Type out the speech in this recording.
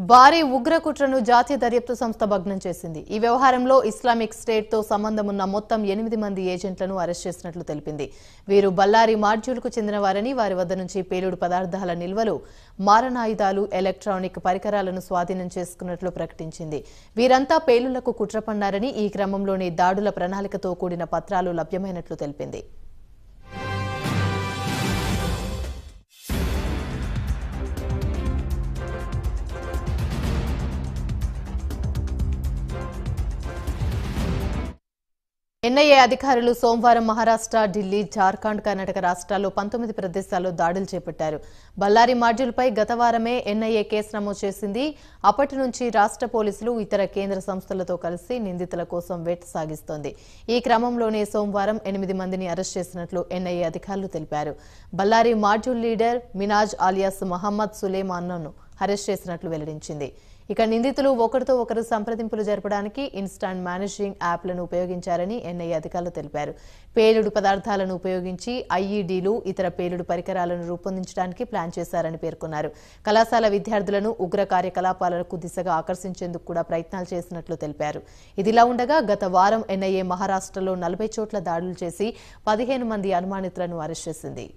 భారీ ఉగ్ర కుట్రను జాతీయ దర్యాప్తు సంస్థ భగ్నం చేసింది. ఈ వ్యవహారంలో ఇస్లామిక్ స్టేట్ తో సంబంధం ఉన్న మొత్తం 8 మంది ఏజెంట్లను అరెస్ట్ చేసినట్లు తెలిపింది. వీరు బల్లారి మాడ్యూల్కు చెందినవారని, వారి వద్ద నుంచి పేలుడు పదార్థాల నిల్వలు, మారణాయుధాలు, ఎలక్ట్రానిక్ పరికరాలను స్వాధీనం చేసుకున్నట్లు ప్రకటించింది. వీరంతా పేలుళ్లకు కుట్ర పన్నారని, ఈ క్రమంలోనే దాడుల ప్రణాళికతో కూడిన పత్రాలు లభ్యమైనట్లు తెలిపింది. ఎన్ఐఏ అధికారులు సోమవారం మహారాష్ట్ర, ఢిల్లీ, జార్ఖండ్, కర్ణాటక రాష్ట్రాల్లో 19 ప్రదేశాల్లో దాడులు చేపట్టారు. బల్లారి మాడ్యూల్పై గత వారమే ఎన్ఐఏ కేసు నమోదు చేసింది. అప్పటి నుంచి రాష్ట్ర పోలీసులు ఇతర కేంద్ర సంస్థలతో కలిసి నిందితుల కోసం వేట సాగిస్తోంది. ఈ క్రమంలోనే సోమవారం 8 మందిని అరెస్ట్ చేసినట్లు ఎన్ఐఏ అధికారులు తెలిపారు. Ballari module leader Minaj alias Mohammed సులేమాన్ను అరెస్ట్ చేసినట్లు వెల్లడించింది. ఇక నిందితులు ఒకరితో ఒకరు సంప్రదింపులు జరపడానికి ఇన్స్టాంట్ మేనేజింగ్ యాప్లను ఉపయోగించారని ఎన్ఐఏ అధికారులు తెలిపారు. పేలుడు పదార్థాలను ఉపయోగించి ఐఈడీలు, ఇతర పేలుడు పరికరాలను రూపొందించడానికి ప్లాన్ చేశారని పేర్కొన్నారు. కళాశాల విద్యార్థులను ఉగ్ర కార్యకలాపాలకు దిశగా ఆకర్షించేందుకు కూడా ప్రయత్నాలు చేసినట్లు తెలిపారు. ఇదిలా ఉండగా గత వారం ఎన్ఐఏ మహారాష్ట్రలో 40 చోట్ల దాడులు చేసి 15 మంది అనుమానితులను అరెస్ట్ చేసింది.